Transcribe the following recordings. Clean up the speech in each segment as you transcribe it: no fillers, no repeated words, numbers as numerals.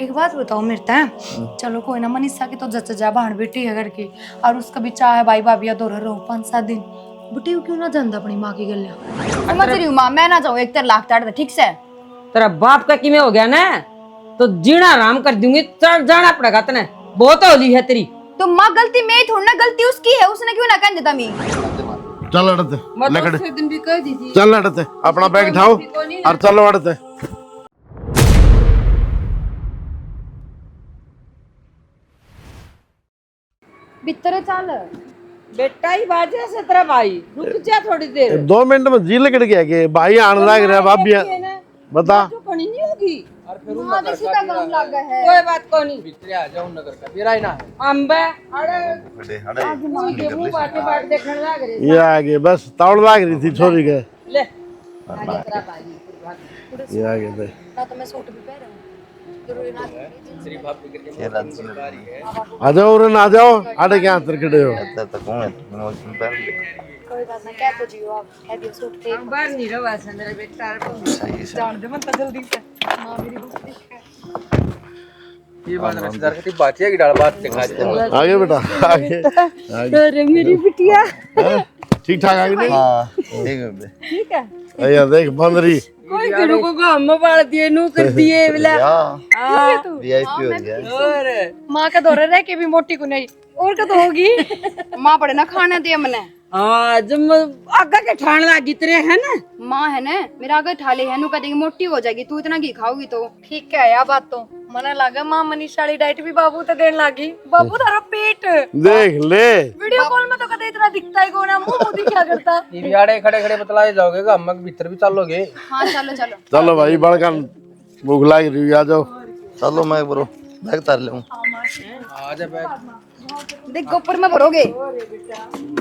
एक बात बताओ मिर्ता है, चलो कोई ना, मनीषा की तो जच जा भाण बेटी है घर की, और उसका भी चाह है भाई भाभी दो रहो 5-7 दिन, बुटी क्यों ना जानता अपनी माँ की गलियां। समझ रही हूँ माँ, मैं ना जाऊँ एक तेरे लाख ताड़ ठीक से। तेरा बाप का किमे हो गया ना तो जीना आराम कर दूंगी, चढ़ जाना पड़ेगा तने, बहुत होली है तेरी। तो माँ गलती मेरी थोड़ी ना, गलती उसकी है, उसने क्यों ना कह देता मी। चल अड़ते मैं तो लकड़े, उस दिन भी कह दी थी। चल अड़ते अपना बैग उठाओ और चलो अड़ते। भीतर चल। बेटा ही बाजे से तेरा भाई रुक जा थोड़ी देर। 2 मिनट में जी लकड़ गया कि भाई आने लग रहा है भाभी बता। जो कहीं नहीं होगी और फिर माँ तो सीधा काम लग गया है। कोई बात को नहीं। भीतर आ जाओ नगर का बिराई ना है। अंबे अरे मुंह मुंह बातें बात देखने लग रही। ये आगे बस तावड़ लग रही थी छोरी के, ले आगे तेरा भाई ये आगे थे। ना तो मैं सूट भी पहन रहा हूँ, जरूरी ना तेरी भाभी करके बारी है। आ जाओ उरे आ जाओ, आड़े क्या अंतर खड़े हो। कोई बात ना, कह तो जियो आप, कह दियो सूट थे बाहर नहीं रहा से मेरा बेटा। जान दे मन जल्दी से। माँ मेरी बहुत ठीक है। ये बात रिश्तेदार की बात है कि डाल बात दिखा दे। आगे बेटा आगे आगे। अरे मेरी बिटिया ठीक ठाक आगे नहीं। हाँ ठीक है। अया देख बंदरी कोई करो को गाम में बाल दिए नु कर दिए बोला। वीआईपी हो गया। और माँ का दौरा रह के भी मोटी को नहीं, और का तो होगी। माँ पड़े ना खाने दे मने। हाँ जब आगा के ठाण लागी तेरे है ना। माँ है ना मेरा आगे थाली है, नु कह देगी मोटी हो जाएगी, तू इतना घी खाओगी तो। ठीक है यार बात तो मना लगा, माँ मनीषा वाली डाइट भी बाबू तो देने लागी। बाबू तारा पेट देख ले। वीडियो कॉल में तो कदे इतना दिखता ही को ना, मुंह मुदी क्या करता। ये आड़े खड़े खड़े बतलाए जाओगे हम भीतर भी चलोगे। हाँ चलो चलो। चलो भाई बड़का भूख लग रही है, आ जाओ। चलो मैं ब्रो बैग तार ले हूँ। आ जा बैग देख गोपर में भरोगे।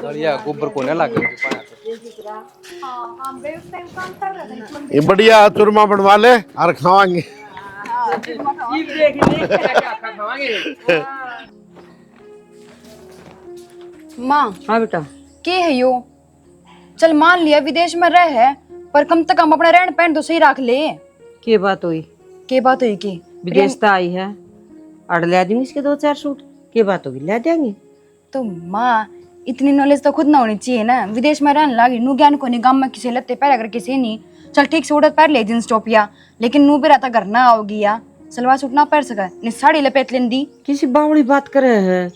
बढ़िया गोबर को ना लागे ये बढ़िया चूरमा बनवा ले और खावांगे। माँ हाँ बेटा के है यो, चल मान लिया विदेश में रह है, पर कम से कम अपना रहन पहन तो सही रख ले। के बात हुई? के बात हुई की विदेशता आई है, अड़ ले दूंगी इसके 2-4 सूट। के बात होगी ले देंगे। तो माँ इतनी नॉलेज तो खुद ना होनी चाहिए ना, विदेश में रहने लगी नु ज्ञान को नहीं, गाँव में किसी लत्ते पैर अगर किसी नहीं। चल ठीक से उड़द पैर ले जींस टोपिया, लेकिन नू भी रहता घर ना आओगी या सलवार सूट ना पैर सका नि साड़ी लपेट लेंदी। किसी बावड़ी बात करे है।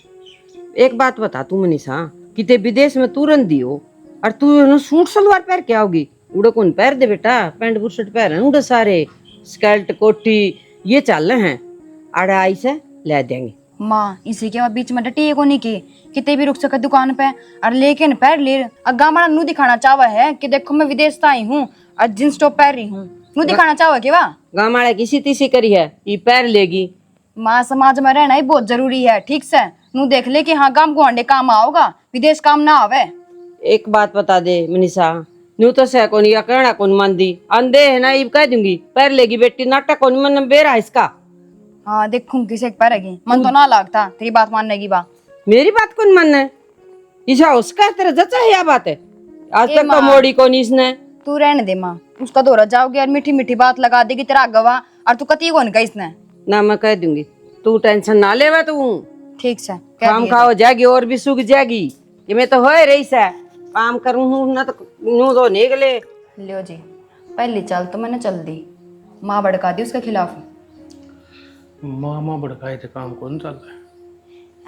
एक बात बता तू मनीषा, किते विदेश में तू रंदी हो और तू सूट सलवार पहन के आओगी? उड़े कौन पैर दे बेटा, पैंट बुशर्ट पहन उड़े सारे स्कर्ट कोटी ये चल रहे हैं। अड़े आई से ले देंगे। माँ इसी के बाद बीच में डटी को नहीं की, किते भी रुक सके दुकान पे और लेकिन पैर ले अग्गा मारा नू दिखाना चाहवा है कि देखो मैं विदेश से आई हूँ और जींस टॉप पहन रही हूँ, नू दिखाना चाहवा के वाह गाँव वाले किसी तीसी करी है ये पैर लेगी। माँ समाज में रहना ही बहुत जरूरी है, ठीक से नू देख ले कि हाँ गाँव को अंडे काम आओगा, विदेश काम ना आवे। एक बात बता दे मनीषा, नू तो से कौन या कहना कौन मान दी अंधे है ना, ये कह दूंगी पैर लेगी बेटी, नाटक कौन मन बेरा इसका। हाँ देखूं किसे पैरेगी, मन तो ना लगता तेरी बात मानने की। बात मेरी बात कौन मानना है? ईशा उसका तेरा जचा है या बात है? आज तक तो मोड़ी कौन इसने। तू रहने दे माँ, उसका दौरा जाओगे और मीठी मीठी बात लगा देगी तेरा गवा, और तू कती कौन कही इसने। ना मैं कह दूंगी, तू टेंशन ना लेवा तू। ठीक से काम खाओ जाएगी और भी सूख जाएगी, ये मैं तो हो रही से काम करूँ ना तो नू तो निकले। लियो जी पहली चल तो मैंने चल दी, माँ भड़का दी उसके खिलाफ। मामा भड़काए थे काम कौन चल रहा है।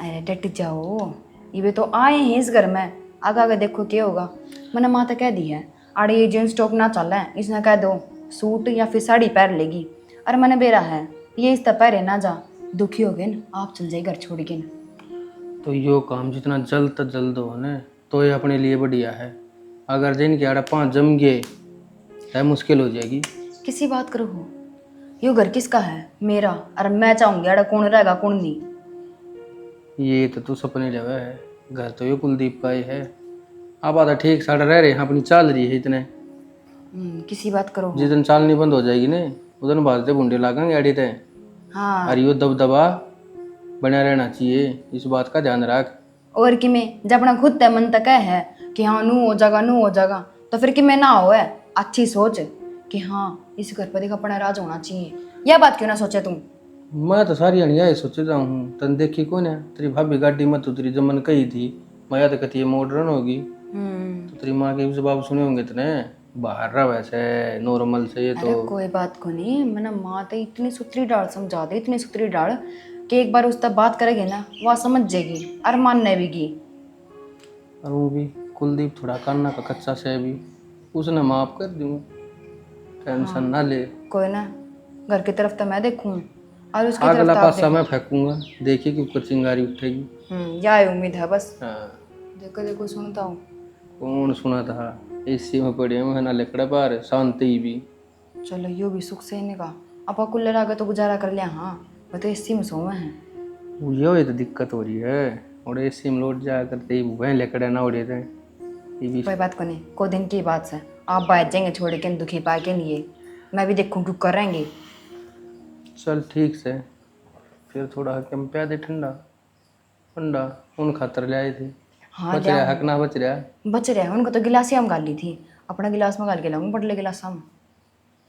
अरे डट जाओ, ये भी तो आए हैं इस घर में, आगे आगे देखो क्या होगा। मैंने माँ तो कह दी है अरे ये जींस टॉप ना चल है, इसने कह दो सूट या फिर साड़ी पहन लेगी। अरे मैंने बेरा है ये इस पहरे ना जा, दुखी हो गए ना आप चल जाए घर छोड़ के ना। तो यो काम जितना जल्द हो ना तो ये अपने लिए बढ़िया है, अगर दिन के आड़ा 5 जम गए तो मुश्किल हो जाएगी। किसी बात करो हो, यो घर किसका है? मेरा। और मैं चाहूंगी अड़ा कौन रहेगा कौन नहीं। ये तो तू सपने लगा है, घर तो ये कुलदीप का ही है। अब आधा ठीक साढ़ा रह रहे हैं, अपनी चाल रही है इतने। किसी बात करो हो। जिस दिन चाल नहीं बंद हो जाएगी ना उधर भारत बूंदे लागेंगे आड़ी ते। हाँ और यो दबदबा बना रहना चाहिए, इस बात का ध्यान रख। और कि मैं जब अपना खुद तय मन तक है कि हाँ नू हो जाएगा तो फिर कि मैं ना हो है अच्छी सोच कि हाँ इस घर पर देख अपना राज होना चाहिए, यह बात क्यों ना सोचे तुम। मैं तो सारी अनिया सोचे जाऊँ हूँ तन देखी कौन है तेरी भाभी गाड़ी मत उतरी जब मन कही थी मैं याद कहती है मॉडर्न होगी तो तेरी माँ के भी जवाब सुने होंगे इतने बाहर रहा वैसे नॉर्मल से ये अरे तो कोई बात को नहीं, मैंने माँ तो इतनी सुथरी डाल समझा दे, इतनी सुथरी डाल कि एक बार उससे बात करेगी ना वह समझ जाएगी और मानने भी गी। और वो भी कुलदीप थोड़ा कान्ना का कच्चा से भी उसने माफ कर दूँ टेंशन ना ले। कोई ना, घर की तरफ तो मैं देखूँ और उसकी तरफ अगला तो आप पासा मैं फेंकूंगा देखिए कि ऊपर चिंगारी उठेगी। यही उम्मीद है बस। हाँ देखो देखो सुनता हूँ। कौन सुना था एसी में पड़े हैं ना लकड़ा बाहर शांति भी। चलो यो भी सुख से का अपा कूलर आगे तो गुजारा कर लिया। हाँ वो तो एसी में सोए हैं। वो ये तो दिक्कत हो रही है और एसी में लौट जाया करते ही वह लकड़ा ना उड़े थे ये भी। कोई बात को नहीं, को दिन की बात है, आप बैठ जाएंगे छोड़ के दुखी पा के लिए, मैं भी देखूँ क्यों कर रहेंगे। चल ठीक से फिर थोड़ा कम प्या दे ठंडा ठंडा उन खातर ले आए थे। हाँ बच रहा हक ना बच रहा बच रहे हैं, उनको तो गिलास ही हम गाल ली थी, अपना गिलास में गाल के लाऊंगी बटले गिलास हम।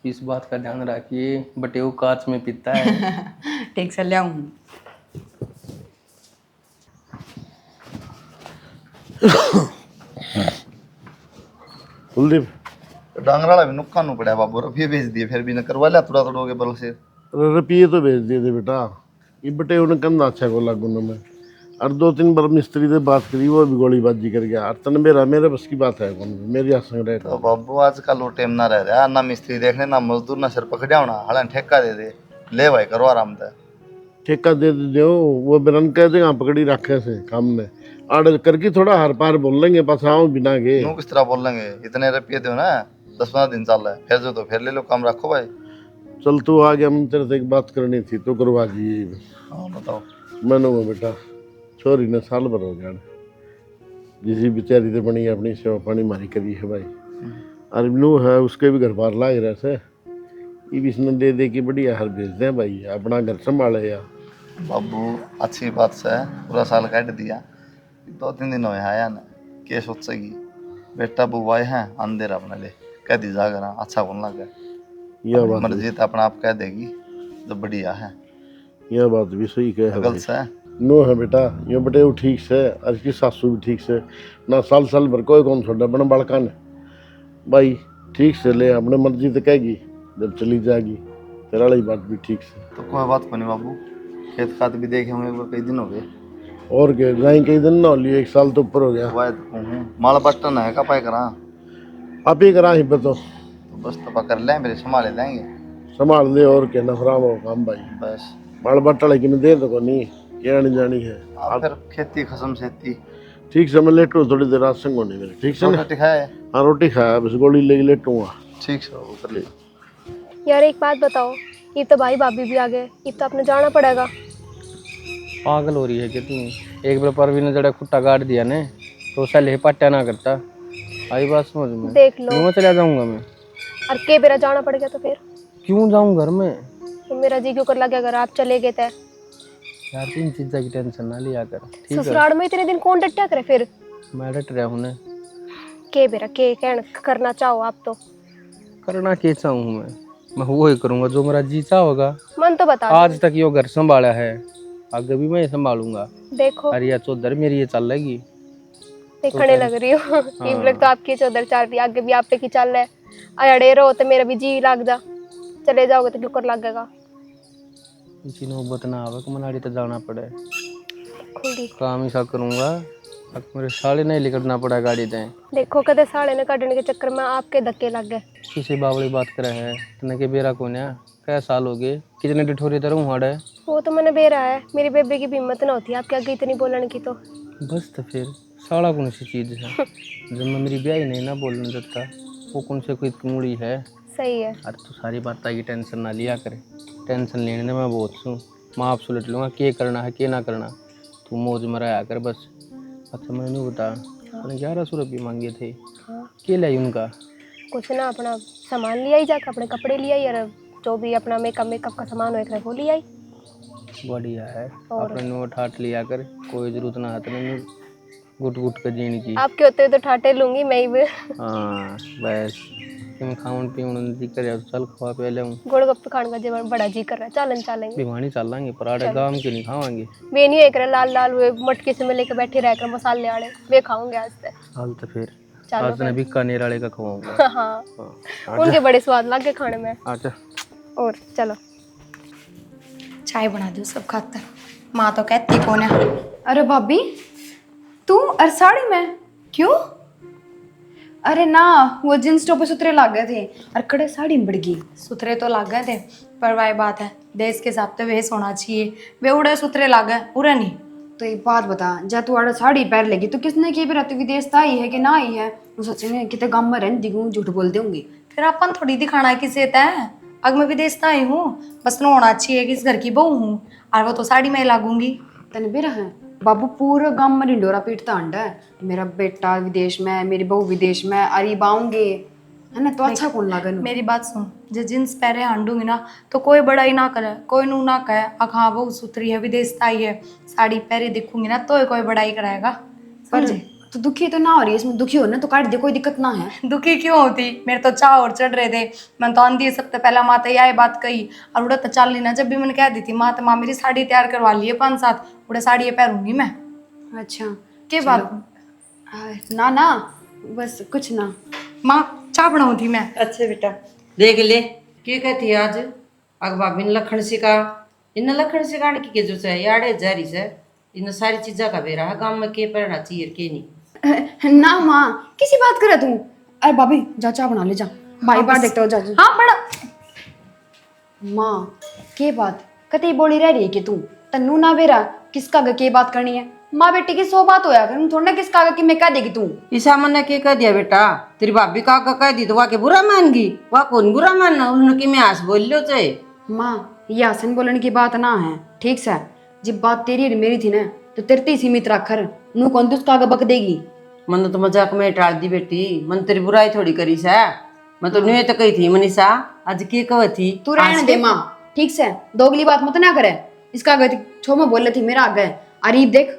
इस बात का ध्यान रखिए बटे वो कांच में पीता है। ठीक से ले आऊँ। कुलदीप डांगराला भी नुक्का नु पड़ा बाबू रुपये भेज दिए फिर भी न करवा लिया थोड़ा थोड़ा बल से। रुपये तो भेज दिए थे बेटा ये बटे उन्हें कंधा अच्छा को लागू ना मैं और 2-3 बार मिस्त्री से बात करी वो भी गोलीबाजी कर गया और तन मेरे बस की बात है कौन मेरी आसंग रहे तो बाबू आजकल वो टाइम ना रह रहा ना मिस्त्री देखने ना मजदूर ना सिर पकड़िया होना हला ठेका दे दे ले भाई करो आराम से। ठेका दे दो वो बिरन कह देगा पकड़ी रखे से काम ने आड़ करके थोड़ा हर पार बोल लेंगे पास आओ बिना के यूं किस तरह बोल लेंगे इतने रुपये दो ना 10-15 दिन चल रहा है फिर जो तो फिर ले लो काम रखो भाई। चल तू आ गया हम तेरे से एक बात करनी थी तो करवा दी। हाँ बताओ। मैंने वो बेटा छोरी ने साल भर हो गया जिसी बेचारी से बनी अपनी सेवा पानी मारी करी है भाई और नू है उसके भी घर बार लाग रहे से ये भी इसने दे के बढ़िया हर भेज दें भाई अपना घर संभाले या। बाबू अच्छी बात से पूरा साल काट दिया 2-3 दिन हुए आया ना के सोचेगी बेटा बुआई है अंधेरा अपने लिए कह दी जागर अच्छा कौन लगे यह बात मर्जी तो अपना आप कह देगी तो बढ़िया है। यह बात भी सही कहे गलत से नो है बेटा ये बटे वो ठीक से और इसकी सासू भी ठीक से ना साल भर कोई कौन छोड़ा बना बड़का ने भाई ठीक से ले अपने मर्जी तो कहेगी जब चली जाएगी तेरा वाली बात भी ठीक से। तो कोई बात को नहीं बाबू खेत खात भी देखे होंगे कई दिन हो गए और क्या जाए कई दिन ना हो लिए 1 साल तो ऊपर हो गया। वाय तो कहूँ माल बटन है का पाए करा आप ही करा ही पे तो बस तो पकड़ लें मेरे संभाले लेंगे संभाल ले और क्या नफराम हो काम भाई बस माल बट्टा लेकिन दे दो नहीं क्या नहीं जानी है आप फिर खेती खसम सेती ठीक से मैं लेटू थोड़ी देर रात संग होने मेरे ठीक से ना रोटी खाए हाँ रोटी खाया बस गोली लेके लेटूंगा। ठीक से वो कर ले। यार एक बात बताओ, ये तो भाई भाभी भी आ गए, ये तो अपने जाना पड़ेगा। पागल हो रही है कि तू एक बार परवीन ने जड़ा खुट्टा काट दिया ने तो साले पट्टा ना करता आई बात समझ में देख लो क्यों चला जाऊंगा मैं और के बेरा जाना पड़ गया तो फिर क्यों जाऊं घर में तो मेरा जी क्यों कर लगा अगर आप चले गए थे। यार तीन चीज़ों की टेंशन ना लिया कर ठीक है ससुराल में इतने दिन कौन डटा करे फिर मैं डट रहा हूँ ना के बेरा के कहन करना चाहो आप तो करना क्या चाहूँ मैं वो ही करूँगा जो मेरा जी चाहोगा। मन तो बता आज तक यो घर संभाला है आगे भी मैं संभालूंगा। देखो अरे यार चौधर मेरी ये चल लगी देखने लग रही हो इन लोग तो आपकी चौधर चाल रही आगे भी आप पे की चल रहा है अड़े रहो तो मेरा भी जी लग जा चले जाओगे तो क्यों कर लगेगा इसी नौबत ना आवे कि मनाड़ी तो जाना पड़े खुली काम ही सा करूँगा अब मेरे साले नहीं लिखना पड़ा गाड़ी दें देखो कदे साड़े ने काटने के चक्कर में आपके धक्के लग गए। किसी बावड़ी बात करे है तने के बेरा कौन है क्या साल हो गए कितने डिठोरी तरह हूँ है वो तो मैंने बेरा है मेरी बेबे की भी हिम्मत ना होती आपके आगे इतनी बोलने की तो बस तो फिर साड़ा कौन सी चीज़ है जब मैं मेरी ब्याह ही नहीं ना बोलने देता वो कौन से कोई कुमड़ी है। सही है अरे तू सारी बात की टेंशन ना लिया करे टेंशन लेने में मैं बहुत हूँ मैं आप सुलट लूँगा क्या करना है क्या ना करना तू मौज में रहा कर बस। अच्छा मैंने नहीं बता मैंने 1100 रुपये मांगे थे क्या लाई उनका कुछ ना अपना सामान लिया ही जाकर अपने कपड़े लिया ही और जो भी अपना मेकअप का सामान हो वो लिया ही बढ़िया है और अपने नोट हाथ लिया कर कोई जरूरत ना हाथ में गुट गुट कर जीने की आपके होते हुए तो ठाटे लूंगी मैं ही भी। हाँ बस कि मैं खाऊं पीऊं जी कर चल खवा पे ले गोलगप्पे खाने का जब बड़ा जी कर रहा है, चलन चलेंगे। भिवानी चल लांगे पराठे गांव के नहीं खावांगे। वे नहीं एक लाल लाल वे मटके से में लेके बैठे रहकर मसाले आड़े वे खाऊंगे आज तक। हाल तो फिर चलो आज ने बीकानेर वाले का खवाऊंगा। हाँ उनके बड़े स्वाद लगे खाने में। अच्छा और चलो चाय बना दो सब खातर। माँ तो कहती कौन है। अरे भाभी तू और साड़ी में क्यों? अरे ना वो जींस टॉप पे सुतरे लग गए थे और कड़े साड़ी में बढ़ गई। सुथरे तो लग गए थे, पर वही बात है देश के हिसाब से वेश होना चाहिए। वे उड़े सुथरे लग गए उड़े नहीं। तो एक बात बता, जब तू आड़ा साड़ी पहन लेगी तो किसने की भी विदेश तो आई है कि ना आई है? वो सच में कितने गम में रहने दिखूं, झूठ बोल दूंगी। फिर अपन थोड़ी दिखाना है किसे तय। अग मैं विदेश तो आई हूँ, बस नो होना चाहिए कि इस घर की बहू हूँ, और वो तो साड़ी में ही लागूंगी। तने भी रहा बाबू पूरा गांव में डिंडोरा पीटता अंडा है, मेरा बेटा विदेश में, मेरी बहू विदेश में, अरे बाऊंगे है ना, तो अच्छा कौन लागन। मेरी बात सुन, जो जींस पहरे हांडूंगी ना तो कोई बड़ाई ना करे, कोई नू ना कहे अख हाँ बहू सुथरी है विदेश से आई है, साड़ी पहरे दिखूंगी ना तो कोई बड़ाई कराएगा। पर समझे? तो दुखी तो ना हो रही है, इसमें दुखी हो ना तो काट दे, कोई दिक्कत ना है। दुखी क्यों होती? मेरे तो चाह और चढ़ रहे थे। मैं तो आंधी सबसे पहला माँ तो यह बात कही और उड़ा तो चल लेना। जब भी मैंने कह दी थी माँ तो माँ मेरी साड़ी तैयार करवा ली है 5-7 उड़ा साड़ी ये पहनूंगी मैं। अच्छा के बात? ना ना बस कुछ ना। माँ चाह बनाऊ थी मैं। अच्छे बेटा देख ले के कहती आज अग भाभी ने लखन सिखा इन लखन सिखाने की के जो है याड़े जारी से इन सारी चीजा का बेरा गांव में के पढ़ना चाहिए के नहीं। ना माँ किसी बात करे तू। अरे भाभी जा चाय बना ले जा, भाई बार देखते हो जा। हाँ बड़ा माँ के बात कते बोली रह रही है कि तू तन्नू ना बेरा किसका गे के बात करनी है? माँ बेटी की 100 बात होया कर, थोड़ा ना किसका गे कि मैं कह देगी तू। ईसा मन ने के कह दिया बेटा तेरी भाभी का कह दी तो वाह के बुरा मान गई, वाह कौन बुरा मानना उन्होंने कि मैं आस बोल लो चाहे। माँ ये आसन बोलने की बात ना है, ठीक से जब बात तेरी और मेरी थी ना तो तेरे ते सीमित रखर नू कौन तुझका आगे बक देगी। मन तो मजाक में टाल दी बेटी, मन तेरी बुराई थोड़ी करी से। मैं तो न्यू तो कही थी मनीषा आज के कह थी तू रहने दे माँ, ठीक से दोगली बात मत ना करे। इसका आगे छो में बोल रही थी मेरा आगे अरीब देख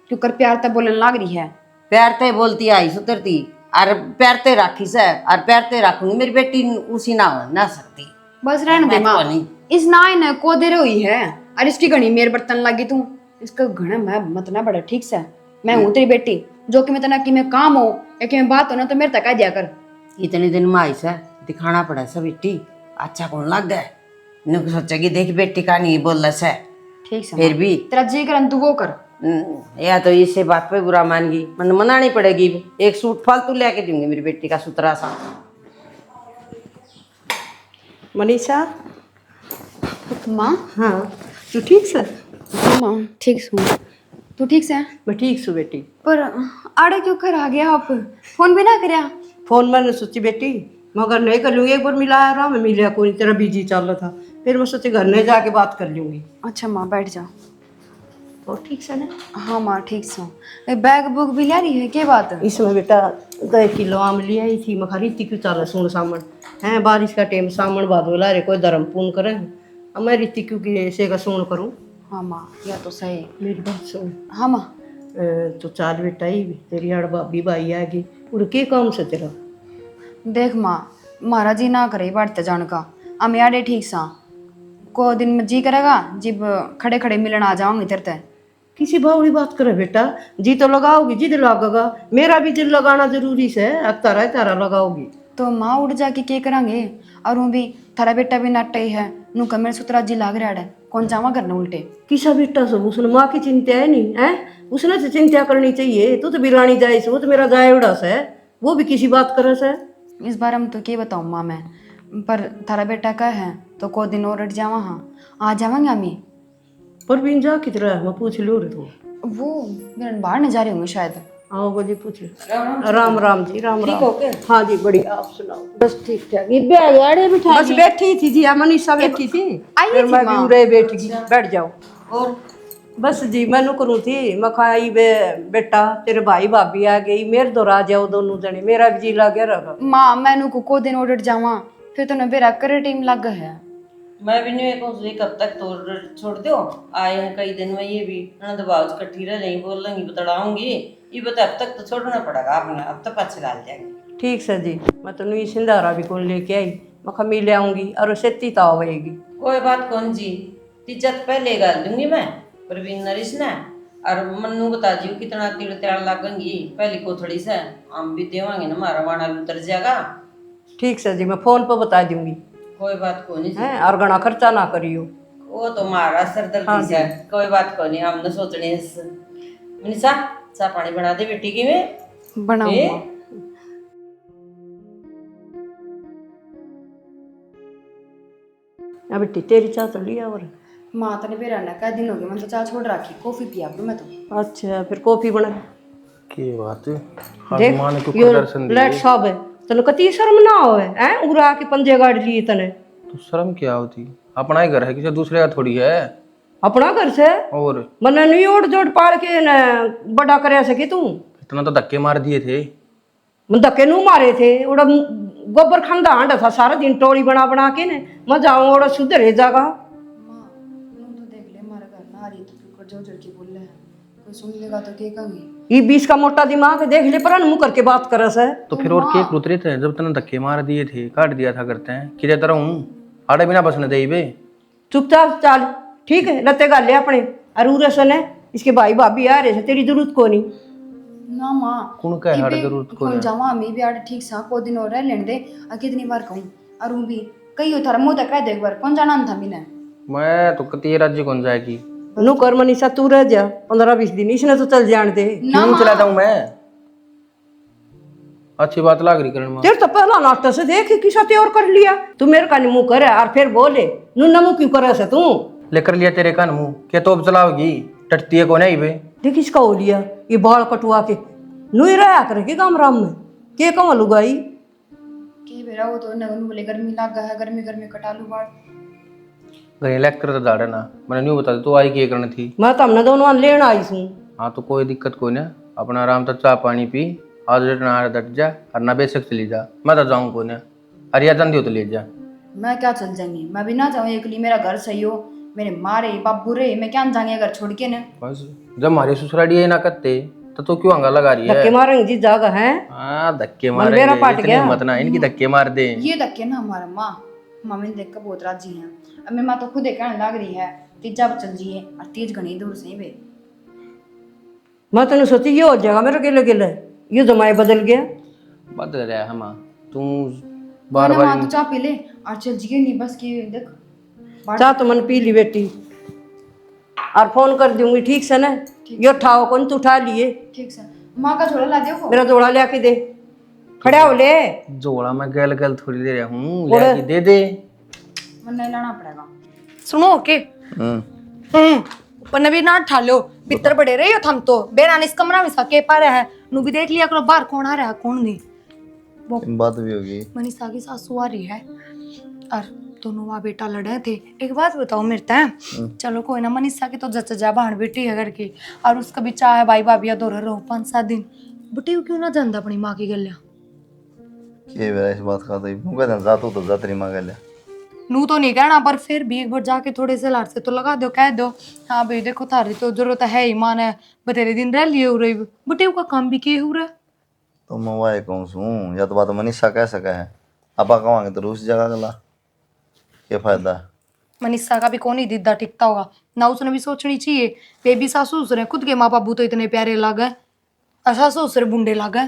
क्यों कर प्यार तब बोलने लग रही है। प्यार ते बोलती आई सुतरती और प्यार ते राखी से और प्यार ते राखूंगी मेरी बेटी उसी ना सकती। बस रहने दे माँ, इस नाय ने को देर हुई है और इसकी घनी मेर बर्तन लगी तू, इसका घना मैं मत ना बड़ा, ठीक से मैं हूँ तेरी बेटी जो कि मैं तना कि मैं काम हो या कि मैं बात हो ना तो मेरे तक आ दिया कर। इतने दिन में आई से दिखाना पड़ा सब बेटी अच्छा कौन लग गए नुक सोचेगी देख बेटी का नहीं बोल से ठीक से फिर भी तेरा जी कर तू वो कर। या तो इसे बात पे बुरा मान गई मन मनानी पड़ेगी। एक सूट फालतू लेके दूंगी मेरी बेटी का सुतरा सा। मनीषा माँ हाँ तू ठीक से? माँ ठीक हूँ, तू ठीक से? मैं ठीक सू बेटी। पर आड़े क्यों कर आ गया आप, फोन भी ना करया? फोन मैंने सोची बेटी मगर नहीं कर लूँगी, एक बार मिलाया रहा मैं मिला कोई तेरा बिजी चल रहा था, फिर मैं सोची घर नहीं जाके बात कर लूँगी। अच्छा माँ बैठ जाओ। और ठीक से ना? हाँ माँ ठीक से। बैग बुक भी ला रही है क्या बात? इसमें बेटा 2 किलो आम ले आई थी, मैं खरीदती क्यों चल सुन सामन है बारिश का टाइम सामन बाद ला रहे कोई धर्म पूर्ण करे अब मैं रीति क्यों कि ऐसे का सुन करूँ। हाँ माँ या तो सही। मेरी बात सुन। हाँ माँ तो चाल बेटा ही तेरी आड़ भाभी भाई आ गई और के काम से तेरा? देख माँ महाराज जी ना करे बढ़ते जान का हम याडे ठीक सा को दिन में जी करेगा जब खड़े खड़े मिलन आ जाऊंगी तेरे ते। किसी भावड़ी बात करे बेटा, जी तो लगाओगी जिद लगेगा, मेरा भी दिल लगाना जरूरी से अब तारा लगाओगी तो माँ उड़ जाके के करांगे और वो भी थारा बेटा भी नाटे ही है नू कमर सुतरा जी लाग रहा है कौन जावा करना उल्टे। किसा बेटा सब उसने माँ की चिंता है नहीं है, उसने तो चिंता करनी चाहिए। तू तो बिरानी जाए से वो तो मेरा जाए उड़ा से वो भी किसी बात करे से। इस बार हम तो क्या बताऊँ माँ मैं, पर थारा बेटा का है तो को दिन और अट जावा। हाँ आ जावांगे हमें। पर बिन जा की तरह मैं पूछ लो रे तू वो मेरे बाहर न जा रहे होंगे शायद। आओ बोली पूछ राम राम जी राम राम। हाँ जी बढ़िया आप सुनाओ? बस ठीक ठाक बस बैठी थी जी मनीषा बैठी थी फिर मैं भी उरे बैठ गई। बैठ जाओ। और बस जी मैं करूँ थी मैं खाई बेटा तेरे भाई भाभी आ गई मेरे दो आ जाओ दोनों जने मेरा भी जी लग गया रहा। माँ मैनू को दिन ऑर्डर जावा फिर तो बेरा करे टाइम लग है। मैं भी नहीं कहूँ कब तक तो छोड़ दो आए हैं कई दिन में ये भी दबाव इकट्ठी रह जाएंगी बोल लेंगी बतड़ाऊंगी ये बता अब तक तो छोड़ना पड़ेगा आपने अब तो पाछे डाल जाएंगे। ठीक से जी मैं तो नहीं सिंधारा भी कौन लेके आई मैं खमी ले आऊंगी और सेती तो आवेगी। कोई बात कौन जी, तिज्जत पहले गाल दूंगी मैं प्रवीण नरिश ने। और मन्नू बता जी कितना तिल त्याल लागेंगी पहली कोथड़ी से, हम भी देवांगे ना, हमारा वाणा भी उतर जाएगा। ठीक से जी मैं फोन पर बता दूंगी। कोई बात को नहीं जी, हैं और घना खर्चा ना करियो। वो तो मारा सरदर्दी से, कोई बात को नहीं, हमने सोचने मनीषा चाय पानी बना दे बेटी की में बनाऊंगा। अब बेटी तेरी चाय तो लिया और माँ तो ने बेरा ना कई दिन हो गए, मैं तो चाय छोड़ रखी, कॉफी पिया करूँ मैं तो। अच्छा फिर कॉफी बना की बात है, देख माँ ने क्यों यो दर्शन दिए? लेट साहब है तने कती शर्म ना होवे हैं उरा के पंजे गाड़ लिए तने। तो शर्म क्या होती, अपना ही घर है, किसी दूसरे का थोड़ी है। अपना घर से और मने नहीं ओढ़ जोड़ पाल के न बड़ा करे सके तू। इतना तो धक्के मार दिए थे। मन धक्के नू मारे थे उड़ा गोबर खंदा हांडा था सारा दिन टोली बना बना के ने मैं जाऊं उड़ा सुधरे जागा। माँ नू तो देख ले हमारा घर ना आ रही तो फिर जोर जोर के बोल रहे हैं, कोई सुन लेगा तो क्या कहेंगे। ये 20 का मोटा दिमाग है, देख ले पर मुंह करके बात करस है। तो फिर और केक उतरे थे जब तने धक्के मार दिए थे, काट दिया था करते हैं किधर तरह हूँ आड़े बिना बसने दे बे। चुपचाप चल ठीक है लते गाले अपने अरूर सन है इसके भाई भाभी आ रहे थे तेरी जरूरत को नहीं। ना माँ कौन का है हर जरूरत को कौन जावा मैं भी आड़े ठीक सा को दिन हो रहा है लेने दे आ कितनी बार कहूँ और वो भी कई हो थारा मुंह तक कह दे एक बार कौन जाना था मैंने। मैं तो कती राज्य कौन जाएगी। नु कर मनीषा तू रह जा 15-20 दिन इसने तो चल जान दे। क्यों चलाता हूँ मैं, अच्छी बात लग रही करण माँ। तेरे तो पहला नाश्ता से देख किसा ते और कर लिया तू मेरे कानी मुंह करे और फिर बोले नु नमु क्यों करे से तू। लेकर लिया तेरे कान मुंह क्या तोप चलाओगी, टटती है कौन है बे। देख इसका हो लिया ये बाल कटवा के नु ही रहा करे के काम राम में के कम लुगाई के बेरा वो तो नगन बोले गर्मी लग गया है, गर्मी गर्मी कटा लू बाढ़ गए लेक्चर तो दाड़े ना, मैंने न्यू बता तू आई क्या करनी थी। मैं तो हमने दोनों लेना आई हूँ। हाँ तो कोई दिक्कत कोई ना, अपना आराम से चाय पानी पी, आज डटना डट जा और ना बेशक चली जा, मैं तो जाऊँ कोई ना, अरे या जल्दी हो तो ले जा। मैं क्या चल जाएंगी, मैं भी ना जाऊँ अकेली, मेरा घर सही हो, मेरे माँ रहे बाबू रहे, मैं क्या जाएंगे घर छोड़ के ना। बस जब हमारे ससुराली ये ना करते तो क्यों हंगा लगा रही है। धक्के मारेंगे जी जागा है। हाँ धक्के मेरा मारेंगे, पाट इतनी गया। हिम्मत ना इनकी धक्के मार दे। ये धक्के ना हमारा माँ मम्मी ने देख कर बहुत राजी हैं। अब मेरी माँ तो खुद एक कहने लग रही है तीजा चल जिए और तेज घनी दूर से बे। मैं तेन सोची ये हो जाएगा मेरा गिले गिले ये जमाए बदल गया। बदल रहा है हम तू बार माँ बार तो चाह पी ले और चल जिए नहीं बस की देख चाह तो मन पी ली बेटी और फोन कर दूंगी ठीक से ना। ये उठाओ कौन तू उठा लिए ठीक से माँ का झोला ला दियो मेरा जोड़ा ले आके दे खड़ा हो ले। जोड़ा मैं गल गल थोड़ी दे रहा हूँ, लेके दे दे। मन नहीं लाना पड़ेगा। सुनो ओके पर भी ना ठा लो भीतर बड़े रही हो थम तो बेरा इस कमरा में सके पा रहा है नु भी देख लिया करो बाहर कौन आ रहा है कौन नहीं। बात भी होगी। मनीषा की सासू आ रही है और दोनों माँ बेटा लड़े थे। एक बात बताओ मेरे तय चलो कोई ना मनीषा की तो जच जा बहन बेटी है घर की और उसका भी चाह है भाई भाभी दो रहो 5-7 दिन बुटी क्यों ना जानता अपनी माँ की गलियां। ये मेरा इस बात का तो कहता जातू तो जा तेरी मां गल नू तो नहीं कहना पर फिर भी एक बार जाके थोड़े से लाड़ से तो लगा दो कह दो हाँ भाई देखो थारी तो जरूरत है ही मान है बतेरे दिन रह लिए हो रही बुटी का काम भी किए हो रहा। तो मैं वाई कहूँ सूँ या तो बात मनीषा कह सके है आपा कहेंगे तो रूस जगह गला क्या फायदा। मनीषा का भी कौन ही दिद्दा टिकता होगा ना उसने भी सोचनी चाहिए बेबी सासू ससुर खुद के माँ बाबू तो इतने प्यारे लगे और सासू ससुर बुंडे लगे।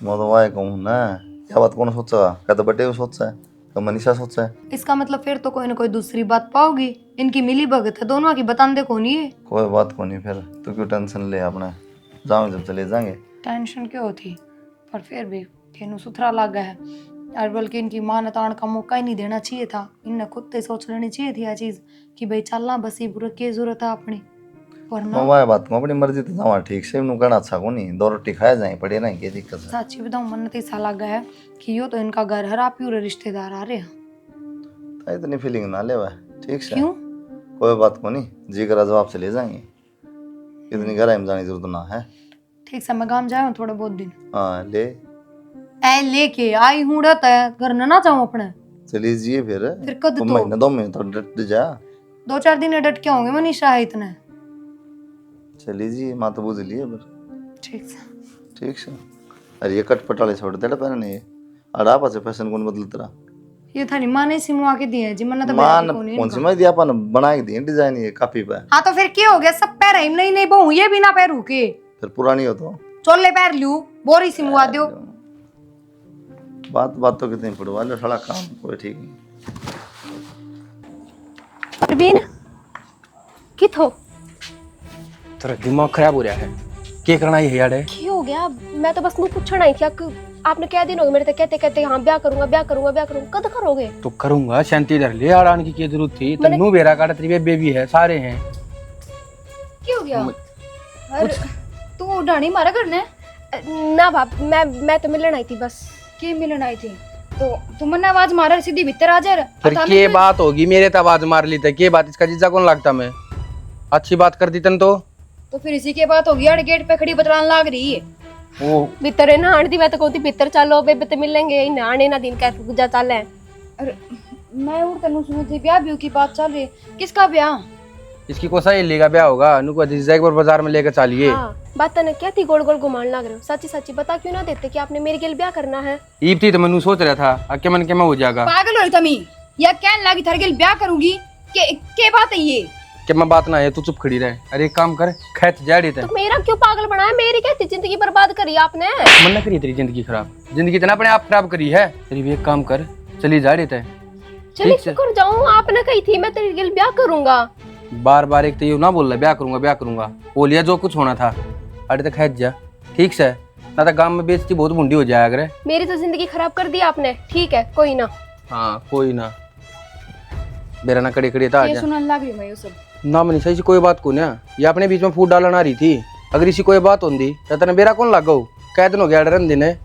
मैं तो वाई कहूँ ना क्या बात कौन सोचा क्या तो बटे सोचा है तो मनीषा सोचा है। इसका मतलब फिर तो कोई ना कोई दूसरी बात पाओगी इनकी मिली भगत है दोनों की बतान दे कौन है। कोई बात को नहीं फिर तो क्यों टेंशन ले अपने जाओ जब चले जाएंगे। टेंशन क्यों होती पर फिर भी तेनू सुथरा लगा है और बल्कि इनकी माँ ने तान का मौका ही नहीं देना चाहिए था। इनने खुद से सोच लेनी चाहिए थी यह चीज कि भाई चलना बस ही बुरा की जरूरत है अपनी वरना मैं बात को अपनी मर्जी तो जावा ठीक से इन्हों कहना अच्छा को नहीं 2 रोटी खाए जाए पड़े ना क्या दिक्कत है। सच्ची बताऊं मन तो ऐसा लगा है कि यो तो इनका घर है आप ही रिश्तेदार आ रहे हैं। तो इतनी फीलिंग ना ले वह ठीक से क्यों कोई बात को नहीं जी करा जवाब से ले जाएंगे इतनी घर में जाने की जरूरत ना है। ठीक से मैं गाँव जाऊँ थोड़े बहुत दिन हाँ ले ऐ लेके आई हूँ रहता है घर ना जाऊँ अपने चली जाइए फिर कद तो महीना 2 महीने तो डट जा 2-4 दिन डट के होंगे मनीषा है इतने चली जाइए माँ तो बुझ लिए ठीक से ठीक से अरे ये कटपटाले छोड़ दे पहनने ये अड़ा पासे फैशन कौन बदल तेरा ये थारी माँ ने सिमवा के दिए जी, मन्ना तो मान कौन कौन सी मैं दिया अपन बना के दिए डिजाइन ये काफी पे हाँ तो फिर क्या हो गया, सब पैर है नहीं नहीं बहु ये भी ना पैरू के फिर पुरानी हो तो चोले पैर लू बोरी सिमवा दो। बात बात तो कितनी पड़वा लो साला काम कोई ठीक नहीं। प्रवीण किथो तेरा दिमाग खराब हो रहा है, क्या करना है यार? की हो गया? मैं तो बस मुझे पूछना ही थी। आपने क्या दिन हो गए मेरे तक कहते कहते हाँ ब्याह करूंगा ब्याह करूंगा ब्याह करूंगा, कद करोगे? तो करूंगा, शांति इधर ले आड़ान की क्या जरूरत थी? तन्नू बेरा काटा तेरी बेबी है, सारे हैं। क्या हो गया? और तू डाणी मारा करने? ना बाप, मैं तो मिलने आई थी बस। के मिलन आई थी तो तुमने आवाज मारा सीधी भीतर आ जा। फिर के बात होगी, मेरे तो आवाज मार ली थी, के बात? इसका जीजा कौन लगता? मैं अच्छी बात कर दी तन तो फिर इसी के बात होगी। यार गेट पे खड़ी बतलान लाग रही है वो भीतर है ना आंटी, मैं तो कहती भीतर चलो बेबे तो मिलेंगे ही नहाने ना दिन का गुजा चल है। अरे मैं और तनु सुनी थी ब्याह ब्याह की बात चल रही है। किसका ब्याह? इसकी कोसा इल्ली का ब्याह होगा। नुको जीजा एक बार बाजार में लेकर चलिए। हाँ, बात ने क्या थी गोल गोल घुमान लग रहे हो? सच्ची सच्ची बता क्यों ना देते कि आपने मेरे के लिए ब्याह करना है? ईब थी तो मैंने सोच रहा था अके मन के में हो जाएगा। पागल हो तमी या कहने लगी थारे गेल ब्याह करूंगी के बात है ये? कि मैं बात ना है, तू चुप खड़ी रहे। अरे एक काम कर, खेत जा रही थे। तो मेरा क्यों पागल बनाया? मेरी कहती जिंदगी बर्बाद करी आपने। मन ना करी तेरी जिंदगी खराब, जिंदगी इतना अपने आप खराब करी है तेरी भी। एक काम कर, चली जा रही थे। चलिए शुक्र जाऊं, आपने कही थी मैं तेरे लिए ब्याह करूंगा। बार बार एक तो ये ना बोल रहा ब्याह करूंगा ब्याह करूंगा, बोल लिया जो कुछ होना था। अरे तक खेत जा, ठीक से ना तो गांव में बेइज्जती बहुत मुंडी हो जाया करे। मेरी तो जिंदगी खराब कर दी आपने। ठीक है कोई ना। हाँ कोई ना, मेरा ना कड़ी कड़ी था ये सुनने लग रही मैं ये सब ना। मनीषा इसी कोई बात को ना, ये अपने बीच में फूट डालना आ रही थी। अगर इसी कोई बात होती तो तेने मेरा कौन लगा? कै दिन हो गया डरन दिन है।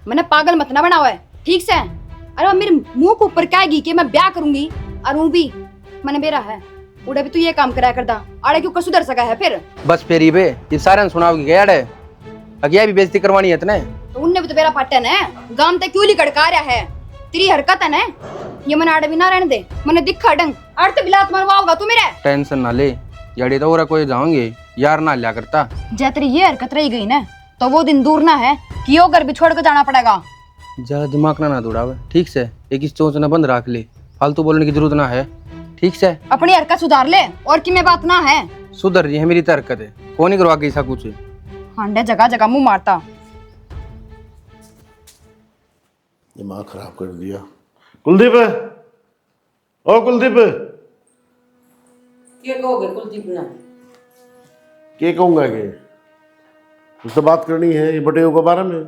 मैंने पागल मत ना बनावा है, ठीक से? अरे मेरे मुंह के ऊपर कहेगी कि मैं ब्याह करूंगी और वो भी मैंने बेरा है उड़ा भी तू ये काम कराया करदा आड़े क्यों सुधर सका है फिर? बस फेरी बे ये सारे सुनाओगी क्या यार? अगिया भी बेइज्जती करवानी है इतने? तो उनने भी तो बेरा पाटन है गांव तक क्यों लिकड़का रहा है? तेरी हरकत है ना ये मन आड़े भी ना रहने दे। मैंने दिखा डंग आड़ तो बिलात मरवाओगा तू मेरे। टेंशन ना ले याड़ी, तो और कोई जाओगे यार ना लिया करता। जय तेरी ये हरकत रही गई ना तो वो दिन दूर ना है कि यो घर भी छोड़ कर जाना पड़ेगा। ज्यादा दिमाग ना दौड़ावे, ठीक से? एक इस चोंच ना बंद रख ले, फालतू बोलने की जरूरत ना है, ठीक से? अपनी हरकत सुधार ले और कि मैं बात ना है। सुधर रही है मेरी तो हरकत है, कौन नहीं करवा के ऐसा कुछ। हांडे जगह जगह मुंह मारता। दिमाग खराब कर दिया। कुलदीप, ओ कुलदीप, क्या कहोगे कुलदीप ना? क्या कहूँगा कि उससे बात करनी है ये बटेव के बारे में।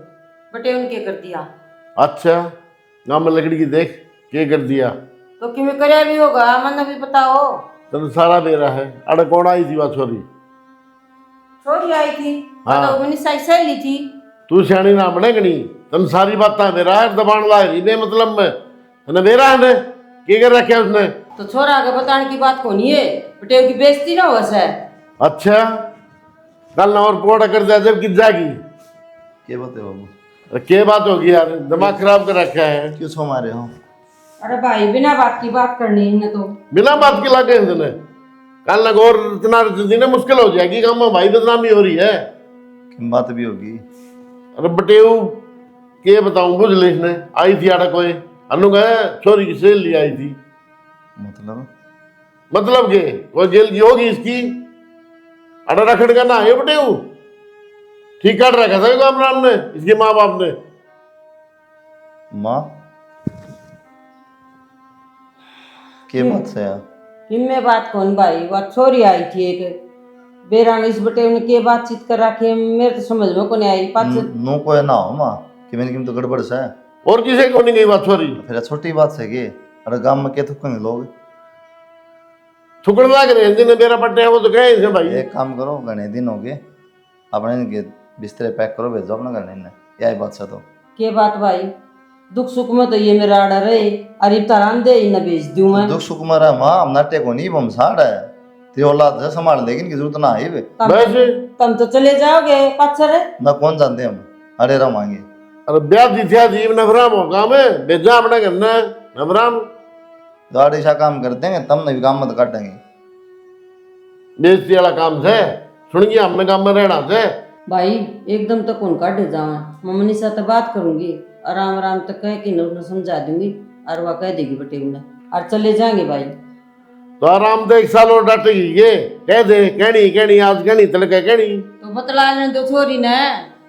बटे उनके कर दिया? अच्छा, गाँव में लकड़ी की देख क्या कर दिया? तो कि मैं करया भी होगा, मन भी बताओ। तेन सारा बेरा है। अरे कौन आई थी वह छोरी? छोरी आई थी? हाँ। तो मनीषा की सहेली थी। तू सियाणी ना बने गणी, तन सारी बात मेरा है दबाण ला रही बे मतलब में तने मेरा है ने क्या कर रखा उसने? तो छोरा के बताने की बात कौन है? बटे की बेइज्जती ना हो से। अच्छा, कल ना और कोड़ा कर दिया जब कित जागी। क्या बात है बाबू? अरे क्या बात होगी यार, दिमाग खराब कर रखा है। क्यों छो मारे हो? अरे भाई बिना बात की बात करनी है तो बिना बात के लागे तने कल ना और इतना जिंदगी मुश्किल हो जाएगी। गाँव में भाई बदनामी हो रही है। बात भी होगी। अरे बटेऊ के बताऊं, बुझ ले इसने आई थी आड़ा कोई अनु गए छोरी की सहेली आई थी। मतलब के कोई जेल की होगी इसकी? अड़ा रखड़ का ना है बटेऊ, ठीक कर रखा था कामरान ने, इसके माँ बाप ने। माँ के बात से यार? किम्मे बात कौन भाई? वह छोरी आई थी एक बेरान इस बटे ने के बातचीत कर रखी है, मेरे तो समझ में को नहीं आई। पाँच नो कोई ना हो माँ कि मैंने किम तो गड़बड़ से है। और किसी को नहीं गई बात छोरी? फिर छोटी बात से के अरे गांव में क्या थुकेंगे लोग? थुकड़ लाग रहे हैं मेरा पट्टे है वो तो कहे इसे भाई। एक काम करो, घने दिन हो गए अपने इनके बिस्तरे पैक करो, भेजो अपना घर नहीं यही बात से। तो के बात भाई? दुख सुख में तो ये मेरा आर्डर है। अरे तरान दे न भेज दूं मैं। दुख सुख मरा माँ हम नाटे को नहीं बम साड़ है तेरी औलाद से संभाल लेकिन की जरूरत ना आई। वैसे तुम तो चले जाओगे पाछर। मैं कौन जानते हम अरे राम आएंगे। अरे ब्याह दी थी जीव नफराम हो काम है भेजा अपना करना नफराम गाड़ी सा काम कर देंगे तब नहीं काम मत काटेंगे। बेइज्जती वाला काम से सुन गया हमने काम में रहना से। भाई एकदम तो कौन काटे जावा, मैं मनीषा से बात करूंगी, आराम आराम तक कह के न समझा दूंगी और वह कह देगी बेटे उन्हें और चले जाएंगे भाई। तो आराम से 1 साल और डांटेगी ये, कह दे कहनी कहनी आज कहनी तड़के कहनी। तो बतला लेने दो छोरी ने,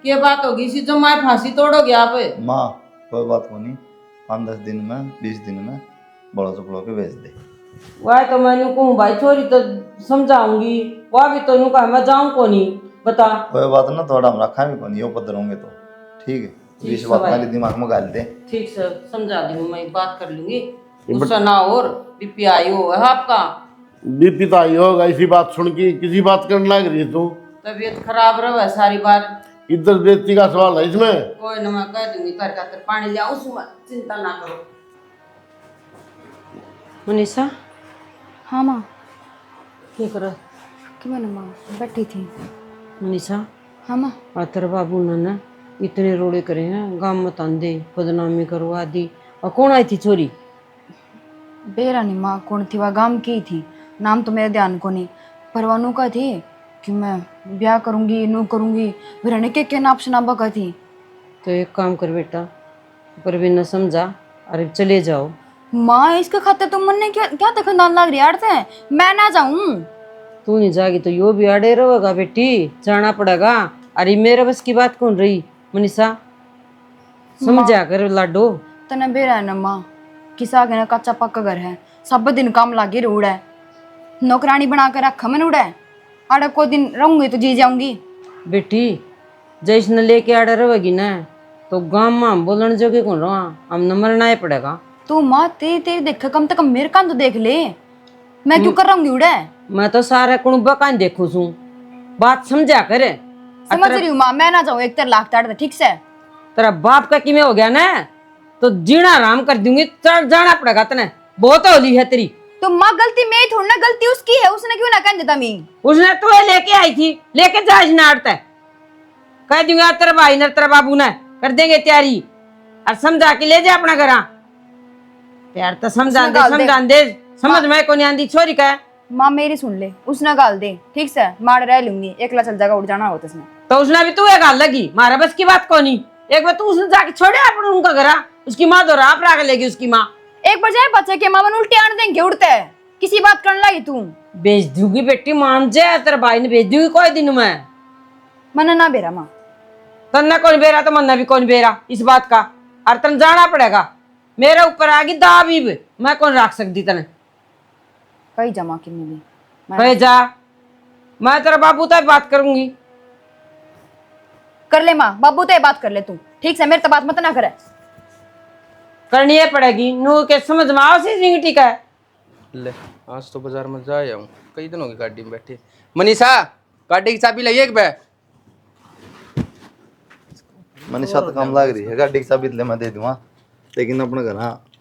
क्या बात होगी इसी जो मैं फांसी तोड़ोगे आप। माँ कोई बात को नहीं, 5-10 दिन में 20 दिन में बड़ा चुपड़ों के भेज दे। वह तो मैंने कहूँ भाई छोरी तो समझाऊंगी, वह भी तो कहा मैं जाऊँ को नहीं बता। कोई बात ना, थोड़ा हम रखा भी को नहीं, उपद्र होंगे तो ठीक है। ठीक 20 है बात भाई। खाली दिमाग में गाल दे। ठीक से समझा दूंगी, मैं बात कर लूंगी, गुस्सा ना और बीपी आई हो आपका। बीपी तो आई होगा इसी बात सुन के, किसी बात करने लग रही है तू। तबीयत खराब रहे सारी बार, इधर बेइज्जती का सवाल है इसमें। कोई ना मैं कह दूंगी कर खातर पानी ले आऊं सुबह, चिंता ना करो। मनीषा हाँ माँ। क्या कर क्यों मैंने माँ बैठी थी। मनीषा? हाँ माँ। आतर बाबू ने इतने रोड़े करे हैं, गांव में तांदे बदनामी करवा दी। और कौन आई थी चोरी? बेरा नहीं माँ कौन थी, वह गांव की ही थी, नाम तो मेरे ध्यान को नहीं, पर वह नू का थी कि मैं ब्याह करूंगी नू करूंगी, फिर के नाप शनाबा का थी। तो एक काम कर बेटा, पर भी न समझा, अरे चले जाओ। माँ इसके खाते तुम मन ने क्या क्या तखनदान लग रही है, मैं ना जाऊं। तू नहीं जागी तो यो भी अड़े रहेगा बेटी, जाना पड़ेगा। अरे मेरे बस की बात कौन रही मनीषा, समझा कर लाडो। तने बेरा है न माँ, किसा के न कच्चा पक्का घर है, सब दिन काम लागे रोड है, नौकरानी बना कर रखा मैंने उड़ा है, अरे कोई दिन रहूंगी तो जी जाऊंगी। बेटी जैसे न लेके आड़े रहेगी ना तो गांव में हम बोलने जोगे कौन रहा, हम न मरना ही पड़ेगा। तू माँ तेरी तेरी देख, कम से कम मेरे कान तो देख ले, मैं क्यों कर रहूंगी उड़े। मैं तो सारे कुणबा का देखू छू, बात समझा करे। समझ रही हूँ माँ, मैं ना जाऊँ, एक तेरे लाख ताड़ दे, ठीक से। तेरा बाप का किमें हो गया ना तो जीना आराम कर दूंगी, चल जाना पड़ेगा तने, बहुत होली है तेरी। तो माँ गलती मेरी थोड़ी ना, गलती उसकी है, उसने क्यों ना कह देता मी। उसने तो ये लेके आई थी, लेके जा नाटता है, कह दूंगा तेरे भाई ने तेरे बाबू ने कर देंगे तैयारी, और समझा के ले जा अपना घर। प्यार तो समझा दे, समझ में को नहीं आंदी छोरी का। माँ मेरी सुन ले, उसने गाल दे, ठीक से, मार रह लूंगी, एकला चल जाएगा, उड़ जाना होता उसने। तो उसने भी तू ये गाल लगी, मारा बस की बात को नहीं। एक बार तू उसने जाके छोड़े अपने उनका घर, उसकी माँ दो राप राग लेगी उसकी माँ। एक बार जाए बच्चे के माँ उल्टे आने देंगे, उड़ते है किसी बात करने लगी तू। भेज दूंगी बेटी, मान जाए तेरे भाई ने भेज दूंगी कोई दिन में। मना ना बेरा माँ, तन्ना कौन बेरा तो मन्ना भी कौन बेरा इस बात का, और तन जाना पड़ेगा। मेरे ऊपर आ गई दाबी, मैं कौन रख सकती तने, कहीं जमा की मिली कहे जा, मैं तेरा बाबू तो बात करूंगी। कर ले माँ, बाबू तो ये बात कर ले तू, ठीक से, मेरे तो बात मत ना करे। करनी है पड़ेगी, नू के समझ में आओ सी रिंगटी का। ले आज तो बाजार में जा आऊँ, कई दिन हो गए गाड़ी में बैठे। मनीषा गाड़ी की चाबी लाइए एक बैग। मनीषा तो काम लग रही है, गाड़ी की चाबी ले मैं दे दूँगा, लेकिन अपने घर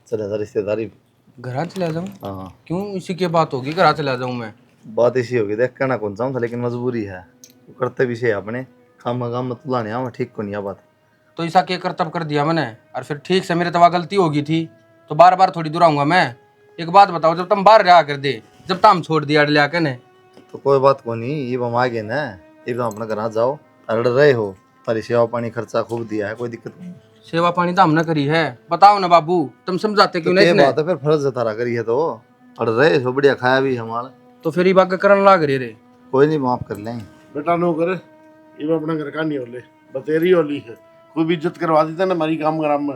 चले जा रिश्तेदारी। घर चला जाऊँ? हाँ क्यों, इसी की बात होगी, घर चला जाऊँ मैं? बात इसी होगी, देख कहना कौन सा था, लेकिन मजबूरी है, करते भी से अपने काम में तुलाने आवा, ठीक को नहीं आ बात। तो ऐसा क्या करतब कर दिया मैंने, और फिर ठीक से मेरे तवा गलती होगी थी तो बार बार थोड़ी दूर आऊंगा मैं। एक बात बताओ, जब तुम बाहर रहा कर दे, जब तुम छोड़ दिया अड़ लिया के ने, तो कोई बात को नहीं, ये हम आ गए ना, ये तुम अपने घर जाओ, अड़ रहे हो, तारी सेवा पानी खर्चा खूब दिया है, कोई दिक्कत नहीं। सेवा पानी तो हमने करी है, बताओ ना बाबू, तुम समझाते क्यों तो नहीं? बात है फिर फर्ज है तारा करी है तो अड़ रहे हो, बढ़िया खाया भी हमारा, तो फिर ये बात करने लाग रहे रे। कोई नहीं माफ कर लें। बेटा नो करे, ये अपना घर का नहीं होले, बतेरी होली है, कोई भी इज्जत करवा दी था ना हमारी काम ग्राम में।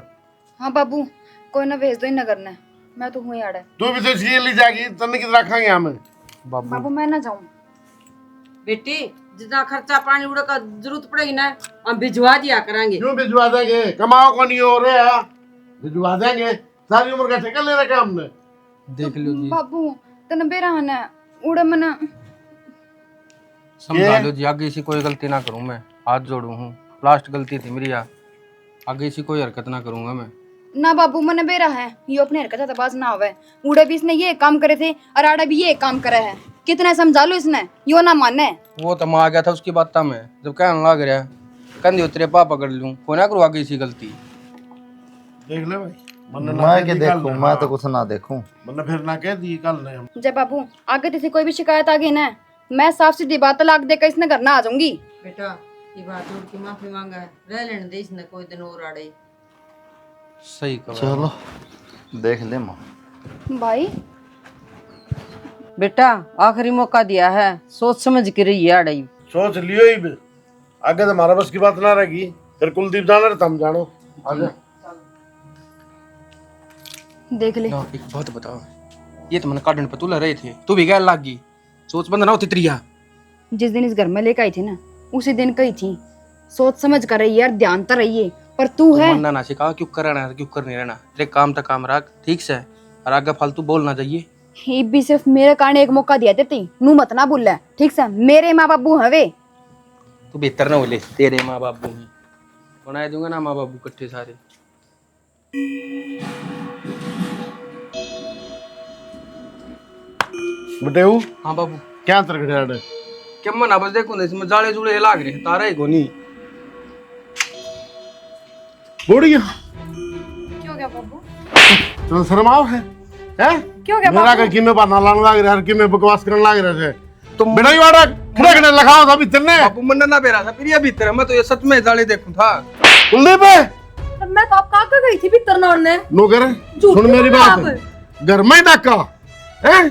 हाँ बाबू, कोई ना भेज दो इन नगर ने, मैं तो हूँ आड़े। तू भी तो इसलिए ली जाएगी, तन्ने किधर रखेंगे हमें। बाबू मैं ना जाऊँ। बेटी जितना खर्चा पानी उड़ा का जरूरत पड़ेगी ना हम भिजवा दिया करेंगे। क्यों भिजवा देंगे, कमाओ को नहीं हो रहे है, भिजवा देंगे, सारी उम्र का ठेका ले रखा हमने। देख लो जी, बाबू तने बेरा है उड़े मना, समझा लो जी, आगे इसी कोई गलती ना करूं मैं, हाथ जोड़ू हूँ, लास्ट गलती थी मेरी, आगे इसी कोई हरकत ना करूंगा मैं। ना बाबू मने बेरा है, ये अपने हरकत बाज ना होवे, उड़े भी इसने ये काम करे थे और आड़ा भी ये काम करे है, कितना समझा लो इसने, यो ना माने। वो तो मैं आ गया था उसकी बात था, मैं जब कहने लग रहा कंधे उतरे पा पकड़ लूं, को ना करूँ आगे इसी गलती। देख ले भाई, मैं क्या देखूं, मैं तो कुछ ना देखूं, वरना फिर ना कह दी कल ने हम। जय बाबू आगे से कोई भी शिकायत आ गई ना, मैं साफ सीधी बात तलाक देकर इसने घर ना आ जाऊंगी। बेटा ये बात और की माफी मांगा है, रह लेने दे इसने कोई दिन और आड़े। सही कहा। चलो देख ले माँ। भाई बेटा आखिरी मौका दिया है, सोच समझ के रही है आड़े। सोच लियो ही भी। आगे तो हमारा बस की बात ना रहेगी, फिर कुलदीप जाना रहे हम जानो। आगे देख ले। ना, एक बात बताओ, ये तो मैंने काटने पर तुला रहे थे, तू भी गैर लाग गई, सोच बंद ना होती त्रिया। जिस दिन इस घर में लेकर आई थी ना, उसी दिन कही थी सोच समझ कर रही है यार, ध्यान तो रही है। पर तू है मन्ना ना सिखा, क्यों कर रहना क्यों कर नहीं रहना, तेरे काम तक काम रख, ठीक से, और आगे फालतू बोलना चाहिए। ही भी सिर्फ मेरे कारण एक मौका दिया तेती, नू मत ना बोल, ठीक से। मेरे माँ बाबू हवे। तू बेहतर ना बोले, तेरे माँ बाप हैं, बना दूंगा ना माँ बाबू इकट्ठे सारे। बटेऊ हाँ बाबू, क्या तरकड़े क्या मना बस देखो ना, इसमें जाले जुले लाग रहे, तारा ही कोनी। बुढ़िया क्यों गया बाबू? तो शर्म आओ है हैं? क्यों गया मेरा का किमे बात लाने लाग रहा है, कि मैं बकवास करने लाग रहे थे। तुम बेटा ये वाला खड़े खड़े लगाओ था भीतर ने। बाबू मन्ना ना बेरा था, फिर ये भीतर है, मैं तो ये सच में जाले देखूं था। कुलदीप मैं तो आपका आके गई थी भीतर नौड़ने। नो कर, सुन मेरी बात, घर में ही डाका हैं?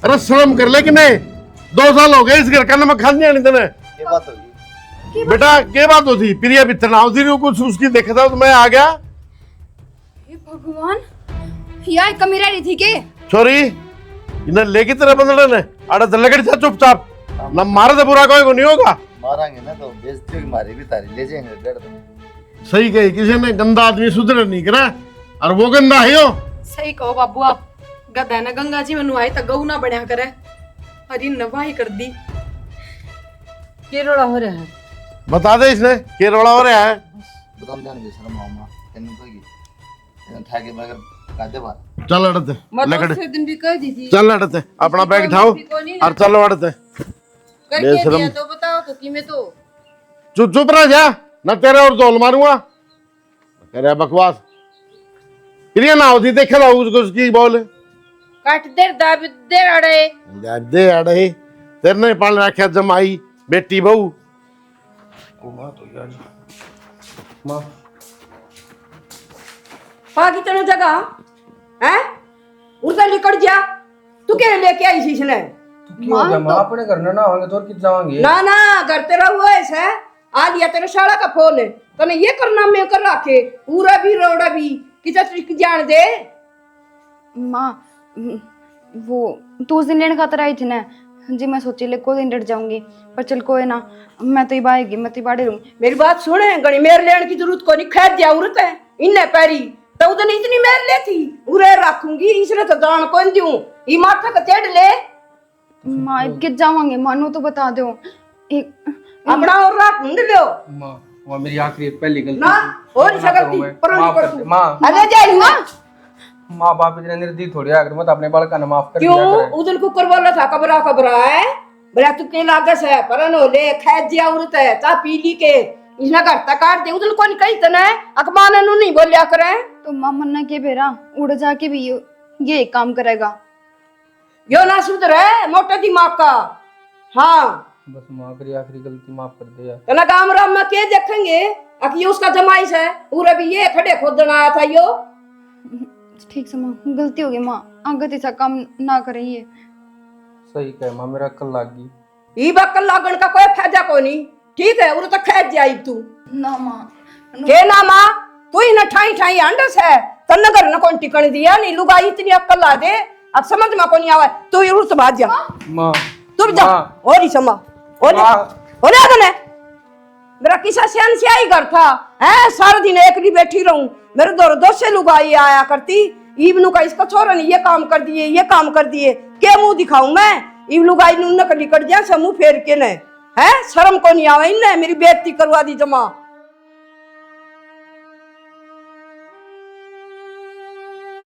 अरे शर्म कर ले कि नहीं, 2 साल हो गए इस घर का नमक खाने नहीं तने। ये बात होगी बेटा क्या बात होती, प्रिया भीतर ना होती, कुछ उसकी देखा था तो मैं आ गया। हे भगवान, यार कमी रही थी के? छोरी इन्हें लेके तेरे बंदड़े ने आड़ा दल लकड़ी था चुपचाप, ना मारे तो बुरा कोई को नहीं होगा। मारेंगे ना तो बेइज्जती होगी, मारी भी तारी ले जाएंगे डर दो। सही कही, किसी ने गंदा आदमी सुधर नहीं करा, और वो गंदा है यो। सही कहो बाबू आप, गधा ना गंगा जी में नुआई तो गऊ ना बढ़िया करे, अरे नवाही कर दी। के रोड़ा हो रहा है? बता दे इसने के रोड़ा हो रहा है। बताओ जान के शर्म आओ माँ, इन्हें तो ये ठाके बगैर काटे बात। चल अड़ते मैं तो लकड़, उस दिन भी कह दी थी। चल अड़ते अपना बैग उठाओ और चलो अड़ते। करके बेशरम। दिया तो बताओ तो कि मैं तो चुप चुप रह जा, न तेरे और दौल मारूंगा। कह रहा बकवास, क्रिया ना होती देखे ना उसकी बोल काट देर दाब देर अड़े। दे अड़े, तेरे ने पाल रखा जमाई बेटी बहू। माँ पागी तेरे जगह हैं? उधर निकल जा, तू क्या लेके आई इसने? क्यों हो गया माँ, अपने घर ना होंगे तो और कित जावांगे। ना ना घर तेरा हुआ ऐसा आ लिया तेरे शाला का फोन है, तने ये करना मैं कर रखे, पूरा भी रोड़ा भी कितना तरीके जान दे। माँ वो तू उस दिन लेने खातर आई थी ना जी, मैं सोची ले कोई दिन डट जाऊंगी, पर चल कोई ना, मैं तो बाड़ेगी, मैं तो बाड़े रहूंगी। मेरी बात सुने, गणी मेर लेने की जरूरत को नहीं, खैर जरूरत है इन्ने पैरी तो उधर इतनी मेर ले थी, उरे रखूंगी इसने तो जान कौन दूं, ये माथा का चढ़ ले। माँ कित जावांगे, मानो तो बता दो एक अपना और रात ढूंढ लो माँ, वो मेरी आखिरी पहली गलती ना, थी। और माफ गलती करो, पर माफ कर दे माँ। अरे जाई ना माँ बाप इतने निर्दयी थोड़ी है, अगर मत अपने बालका ने माफ कर दिया क्यों करे। उधर कुकर वाला था कबरा कबरा है, बड़ा तू के लागस है परन हो ले खैज जिया उरत है ता पीली के इसना घर तक काट दे, उधर कौन कही तना है अकमान नु नहीं बोलिया करे। तो माँ मन्ना के बेरा उड़ जाके भी ये एक काम करेगा। यो ना सुधर है मोटा दिमाग का। हाँ बस माँ करी आखिरी गलती माफ कर दे यार। तना काम राम में के देखेंगे अकी उसका जमाइश है, पूरा भी ये खड़े खोदना आया था यो। ठीक से माँ, गलती हो गई माँ, आगे ऐसा काम ना करिए। सही कहे माँ, मेरा कल लाग गई। ई बकल लागण का कोई फायदा कोनी, ठीक है उरे तो खैज जाई तू ना माँ, के ना मां तू ही ना ठाई ठाई अंडस है, तन्ने घर न कोन टिकण दिया नहीं, लुगाई इतनी अक्कल ला दे अब समझ में कोनी आवे, तू ही उस बात जा माँ तू जा और ही समा और आ गने मेरा किसा सियान से आई घर था है, सारा दिन एकली बैठी रहूं, मेरे दो दो से लुगाई आया करती, इबनू का इसका छोरा ने ये काम कर दिए ये काम कर दिए, के मुंह दिखाऊं मैं, इब लुगाई नु न निकट जा समूह फेर के ने है, शर्म को नहीं आवे इन्ने मेरी बेइज्जती करवा दी जमा।